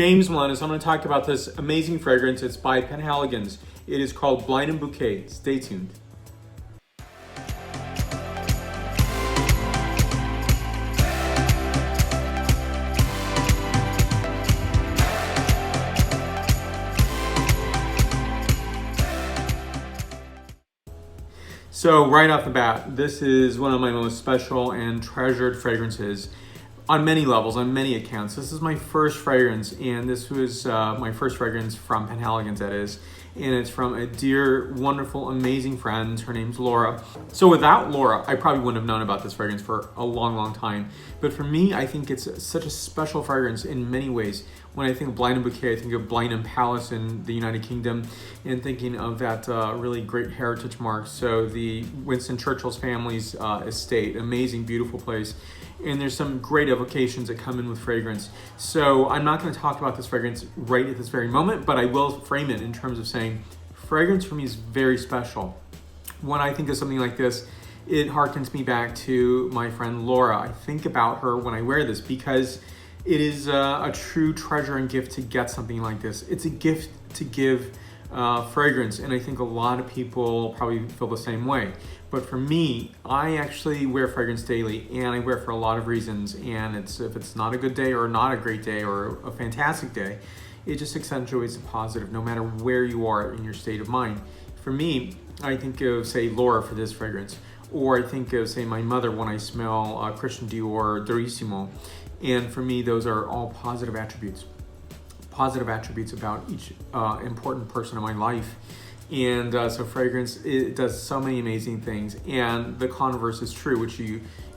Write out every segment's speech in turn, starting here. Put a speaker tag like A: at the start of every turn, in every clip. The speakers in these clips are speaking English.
A: James Melendez, I'm going to talk about this amazing fragrance. It's by Penhaligons. It is called Blenheim Bouquet. Stay tuned. So right off the bat, this is one of my most special and treasured fragrances on many levels, on many accounts. This is my first fragrance, and this was my first fragrance from Penhaligons, that is. And it's from a dear, wonderful, amazing friend. Her name's Laura. So without Laura, I probably wouldn't have known about this fragrance for a long, long time. But for me, I think it's such a special fragrance in many ways. When I think of Blenheim Bouquet, I think of Blenheim Palace in the United Kingdom, and thinking of that really great heritage mark. So the Winston Churchill's family's estate, amazing, beautiful place. And there's some great evocations that come in with fragrance. So I'm not going to talk about this fragrance right at this very moment, but I will frame it in terms of saying fragrance for me is very special. When I think of something like this, it harkens me back to my friend Laura. I think about her when I wear this because it is a true treasure and gift to get something like this. It's a gift to give fragrance, and I think a lot of people probably feel the same way. But for me, I actually wear fragrance daily, and I wear it for a lot of reasons. And if it's not a good day or not a great day or a fantastic day, it just accentuates the positive no matter where you are in your state of mind. For me, I think of, say, Laura for this fragrance, or I think of, say, my mother when I smell Christian Dior Durissimo. And for me, those are all positive attributes about each important person in my life. And so fragrance, it does so many amazing things. And the converse is true, which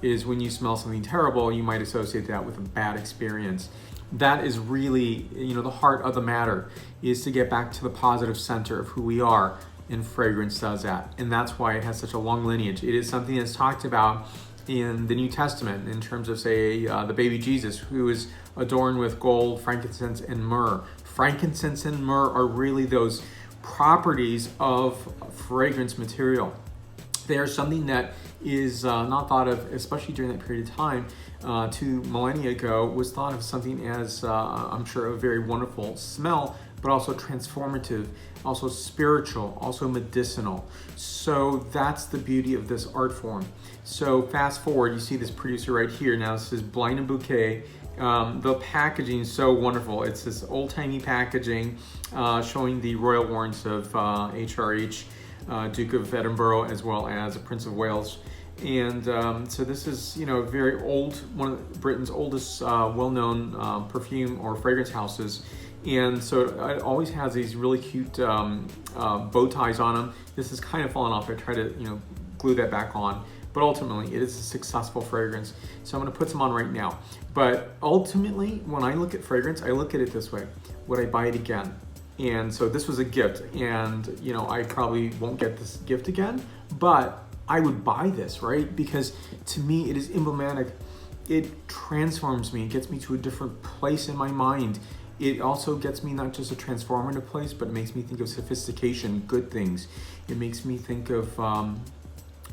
A: is when you smell something terrible, you might associate that with a bad experience. That is really, the heart of the matter, is to get back to the positive center of who we are. And fragrance does that. And that's why it has such a long lineage. It is something that's talked about in the New Testament in terms of, say, the baby Jesus, who is adorned with gold, frankincense, and myrrh. Frankincense and myrrh are really those properties of fragrance material. They are something that is not thought of, especially during that period of time, 2 millennia ago, was thought of something as, I'm sure, a very wonderful smell, but also transformative, also spiritual, also medicinal. So that's the beauty of this art form. So fast forward, you see this producer right here. Now this is Blenheim Bouquet. The packaging is so wonderful. It's this old-timey packaging showing the royal warrants of HRH, Duke of Edinburgh, as well as Prince of Wales. And so this is, very old, one of Britain's oldest well-known perfume or fragrance houses. And so it always has these really cute bow ties on them. This has kind of fallen off. I try to, glue that back on. But ultimately, it is a successful fragrance. So I'm going to put some on right now. But ultimately, when I look at fragrance, I look at it this way. Would I buy it again? And so this was a gift. And, I probably won't get this gift again. But I would buy this, right? Because to me, it is emblematic. It transforms me. It gets me to a different place in my mind. It also gets me not just a transformative place, but it makes me think of sophistication, good things. It makes me think of...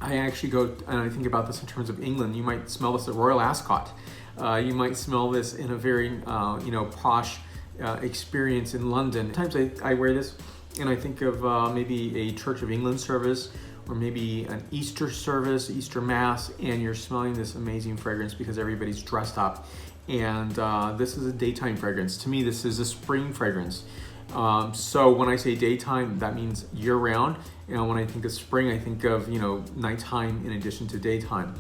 A: I actually go and I think about this in terms of England. You might smell this at Royal Ascot. You might smell this in a very, posh experience in London. Sometimes I wear this and I think of maybe a Church of England service, or maybe an Easter service, Easter Mass, and you're smelling this amazing fragrance because everybody's dressed up. And this is a daytime fragrance. To me, this is a spring fragrance. So when I say daytime, that means year-round. And when I think of spring, I think of, nighttime in addition to daytime.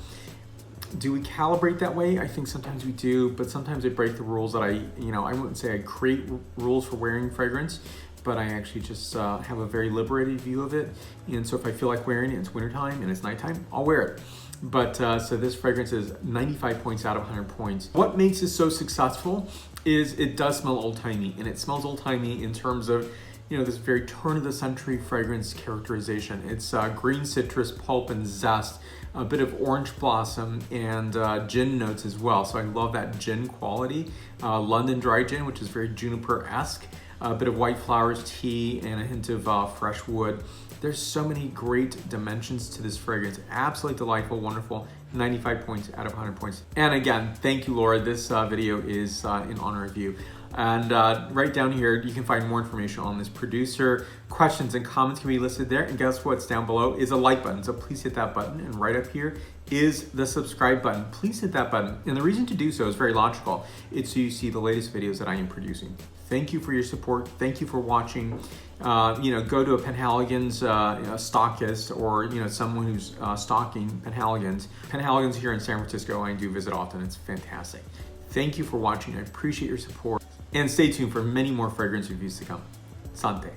A: Do we calibrate that way? I think sometimes we do, but sometimes I break the rules that I wouldn't say I create rules for wearing fragrance, but I actually just have a very liberated view of it. And so if I feel like wearing it, it's wintertime and it's nighttime, I'll wear it. But so this fragrance is 95 points out of 100 points. What makes it so successful is it does smell old-timey, and it smells old-timey in terms of, this very turn-of-the-century fragrance characterization. It's green citrus, pulp, and zest, a bit of orange blossom, and gin notes as well. So I love that gin quality. London dry gin, which is very juniper-esque, a bit of white flowers, tea, and a hint of fresh wood. There's so many great dimensions to this fragrance. Absolutely delightful, wonderful, 95 points out of 100 points. And again, thank you, Laura. This video is in honor of you. And right down here, you can find more information on this producer. Questions and comments can be listed there. And guess what's down below is a like button. So please hit that button. And right up here is the subscribe button. Please hit that button. And the reason to do so is very logical. It's so you see the latest videos that I am producing. Thank you for your support. Thank you for watching. Go to a Penhaligon's stockist, or someone who's stocking Penhaligons. Penhaligons here in San Francisco, I do visit often. It's fantastic. Thank you for watching. I appreciate your support. And stay tuned for many more fragrance reviews to come. Sante.